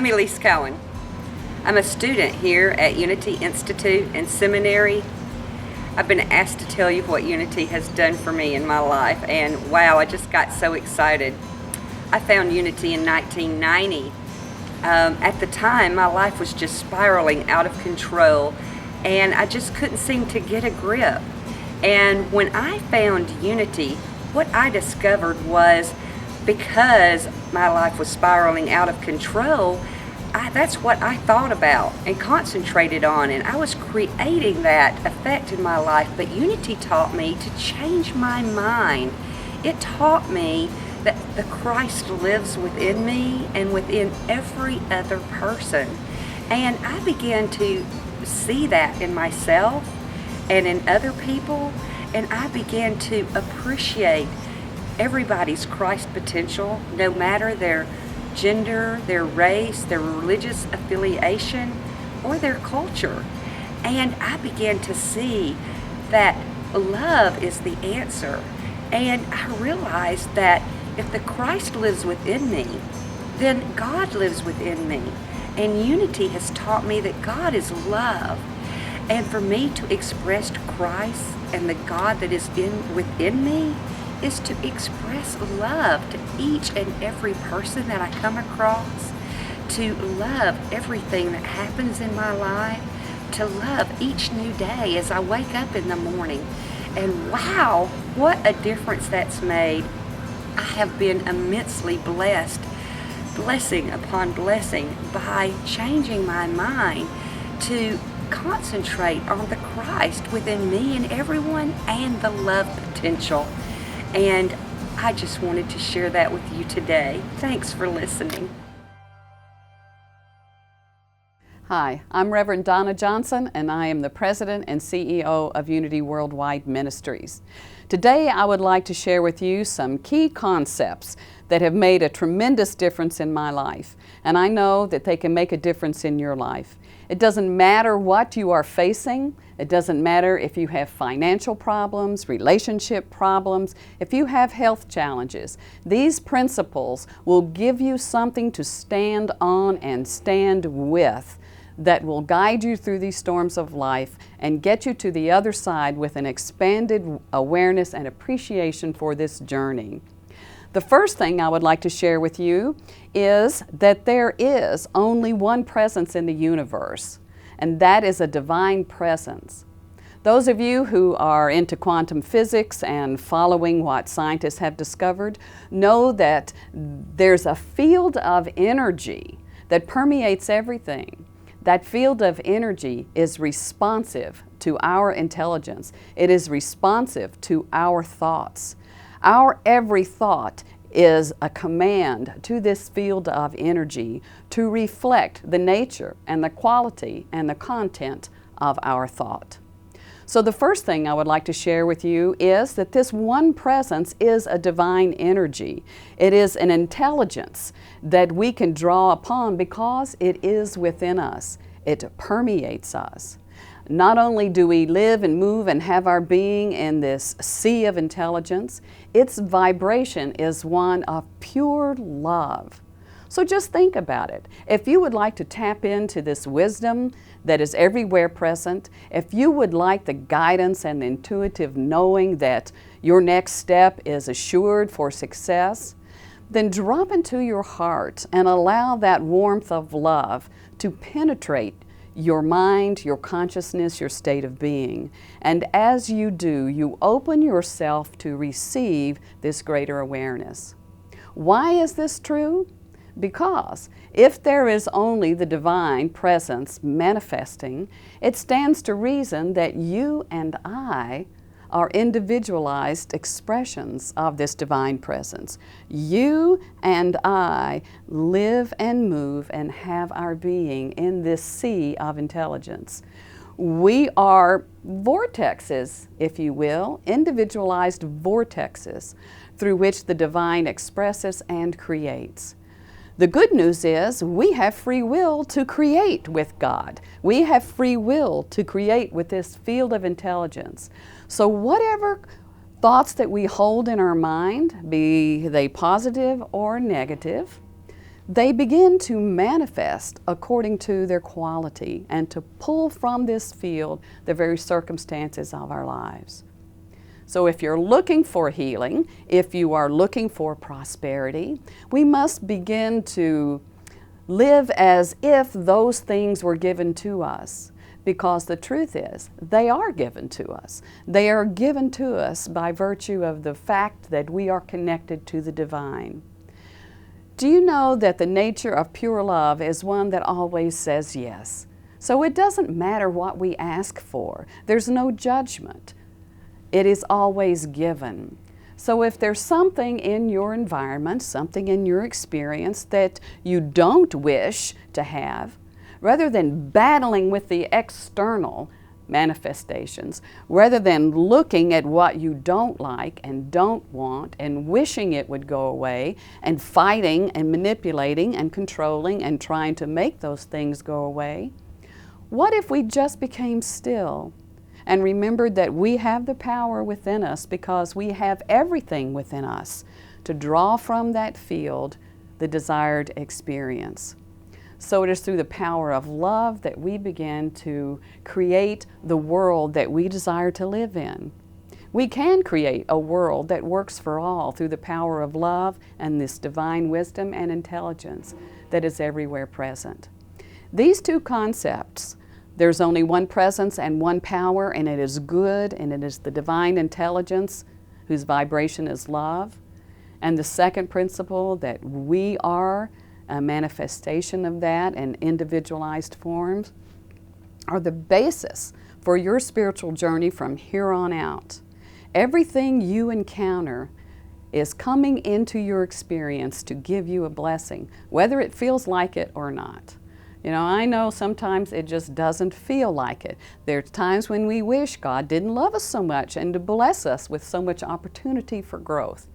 I'm Elise Cowan. I'm a student here at Unity Institute and Seminary. I've been asked to tell you what Unity has done for me in my life, and wow, I just got so excited. I found Unity in 1990. At the time, my life was just spiraling out of control, and I just couldn't seem to get a grip. And when I found Unity, what I discovered was because my life was spiraling out of control, that's what I thought about and concentrated on, and I was creating that effect in my life. But Unity taught me to change my mind. It taught me that the Christ lives within me and within every other person. And I began to see that in myself and in other people, and I began to appreciate everybody's Christ potential, no matter their gender, their race, their religious affiliation, or their culture. And I began to see that love is the answer. And I realized that if the Christ lives within me, then God lives within me. And Unity has taught me that God is love. And for me to express Christ and the God that is within me is to express love to each and every person that I come across, to love everything that happens in my life, to love each new day as I wake up in the morning. And wow, what a difference that's made. I have been immensely blessed, blessing upon blessing, by changing my mind to concentrate on the Christ within me and everyone and the love potential. And I just wanted to share that with you today. Thanks for listening. Hi, I'm Reverend Donna Johnson, and I am the President and CEO of Unity Worldwide Ministries. Today I would like to share with you some key concepts that have made a tremendous difference in my life, and I know that they can make a difference in your life. It doesn't matter what you are facing. It doesn't matter if you have financial problems, relationship problems, if you have health challenges. These principles will give you something to stand on and stand with that will guide you through these storms of life and get you to the other side with an expanded awareness and appreciation for this journey. The first thing I would like to share with you is that there is only one presence in the universe, and that is a divine presence. Those of you who are into quantum physics and following what scientists have discovered know that there's a field of energy that permeates everything. That field of energy is responsive to our intelligence. It is responsive to our thoughts. Our every thought is a command to this field of energy to reflect the nature and the quality and the content of our thought. So the first thing I would like to share with you is that this one presence is a divine energy. It is an intelligence that we can draw upon because it is within us. It permeates us. Not only do we live and move and have our being in this sea of intelligence, its vibration is one of pure love. So just think about it. If you would like to tap into this wisdom that is everywhere present, if you would like the guidance and the intuitive knowing that your next step is assured for success, then drop into your heart and allow that warmth of love to penetrate your mind, your consciousness, your state of being. And as you do, you open yourself to receive this greater awareness. Why is this true? Because if there is only the divine presence manifesting, it stands to reason that you and I are individualized expressions of this divine presence. You and I live and move and have our being in this sea of intelligence. We are vortexes, if you will, individualized vortexes through which the divine expresses and creates. The good news is we have free will to create with God. We have free will to create with this field of intelligence. So whatever thoughts that we hold in our mind, be they positive or negative, they begin to manifest according to their quality and to pull from this field the very circumstances of our lives. So if you're looking for healing, if you are looking for prosperity, we must begin to live as if those things were given to us, because the truth is, they are given to us. They are given to us by virtue of the fact that we are connected to the divine. Do you know that the nature of pure love is one that always says yes? So it doesn't matter what we ask for. There's no judgment. It is always given. So if there's something in your environment, something in your experience that you don't wish to have, rather than battling with the external manifestations, rather than looking at what you don't like and don't want and wishing it would go away and fighting and manipulating and controlling and trying to make those things go away, what if we just became still and remembered that we have the power within us, because we have everything within us to draw from that field the desired experience. So it is through the power of love that we begin to create the world that we desire to live in. We can create a world that works for all through the power of love and this divine wisdom and intelligence that is everywhere present. These two concepts, there's only one presence and one power, and it is good, and it is the divine intelligence whose vibration is love. And the second principle, that we are a manifestation of that in individualized forms, are the basis for your spiritual journey from here on out. Everything you encounter is coming into your experience to give you a blessing, whether it feels like it or not. You know, I know sometimes it just doesn't feel like it. There's times when we wish God didn't love us so much and to bless us with so much opportunity for growth.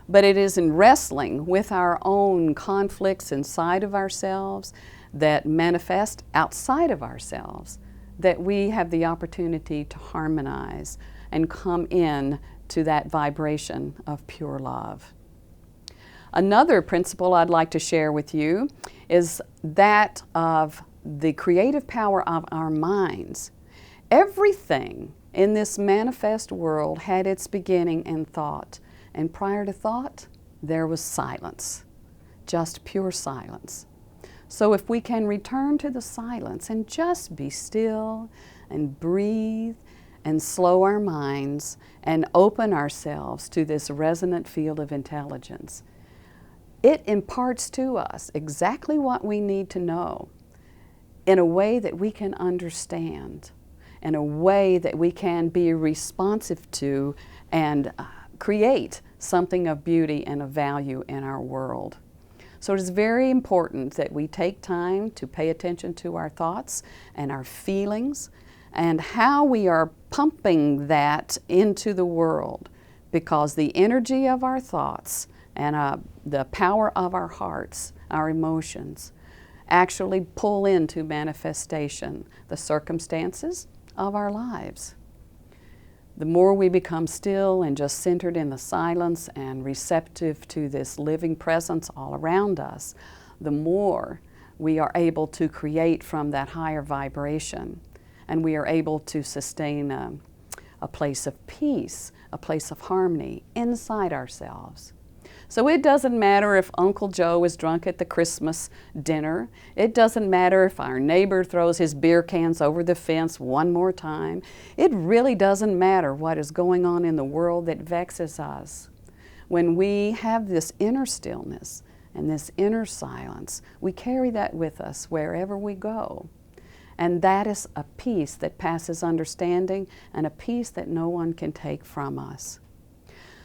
But it is in wrestling with our own conflicts inside of ourselves that manifest outside of ourselves that we have the opportunity to harmonize and come in to that vibration of pure love. Another principle I'd like to share with you is that of the creative power of our minds. Everything in this manifest world had its beginning in thought, and prior to thought, there was silence, just pure silence. So if we can return to the silence and just be still and breathe and slow our minds and open ourselves to this resonant field of intelligence, it imparts to us exactly what we need to know in a way that we can understand, in a way that we can be responsive to and create something of beauty and of value in our world. So it is very important that we take time to pay attention to our thoughts and our feelings and how we are pumping that into the world, because the energy of our thoughts and the power of our hearts, our emotions, actually pull into manifestation the circumstances of our lives. The more we become still and just centered in the silence and receptive to this living presence all around us, the more we are able to create from that higher vibration, and we are able to sustain a place of peace, a place of harmony inside ourselves. So it doesn't matter if Uncle Joe is drunk at the Christmas dinner. It doesn't matter if our neighbor throws his beer cans over the fence one more time. It really doesn't matter what is going on in the world that vexes us. When we have this inner stillness and this inner silence, we carry that with us wherever we go. And that is a peace that passes understanding and a peace that no one can take from us.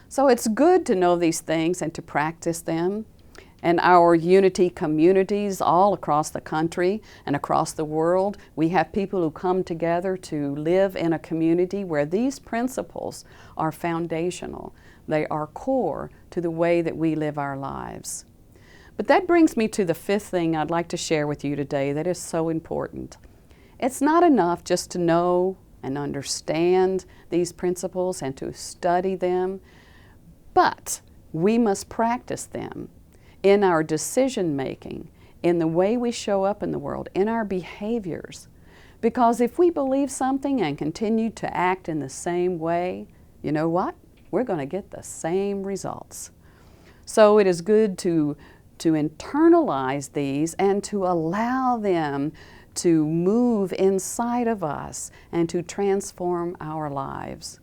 So it's good to know these things and to practice them. And our unity communities all across the country and across the world, we have people who come together to live in a community where these principles are foundational. They are core to the way that we live our lives. But that brings me to the fifth thing I'd like to share with you today that is so important. It's not enough just to know and understand these principles and to study them, but we must practice them in our decision making, in the way we show up in the world, in our behaviors. Because if we believe something and continue to act in the same way, you know what? We're going to get the same results. So it is good to internalize these and to allow them to move inside of us and to transform our lives.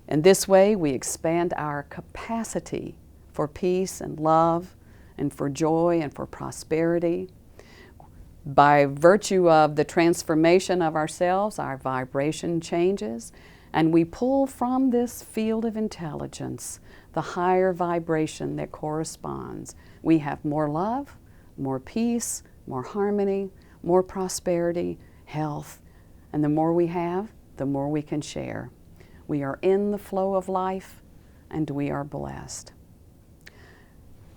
And this way we expand our capacity for peace and love and for joy and for prosperity. By virtue of the transformation of ourselves, our vibration changes, and we pull from this field of intelligence the higher vibration that corresponds. We have more love, more peace, more harmony, more prosperity, health, and the more we have, the more we can share. We are in the flow of life, and we are blessed.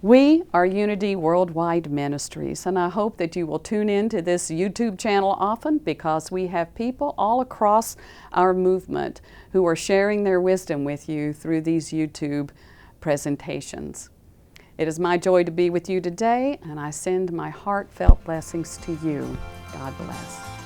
We are Unity Worldwide Ministries, and I hope that you will tune in to this YouTube channel often, because we have people all across our movement who are sharing their wisdom with you through these YouTube presentations. It is my joy to be with you today, and I send my heartfelt blessings to you. God bless.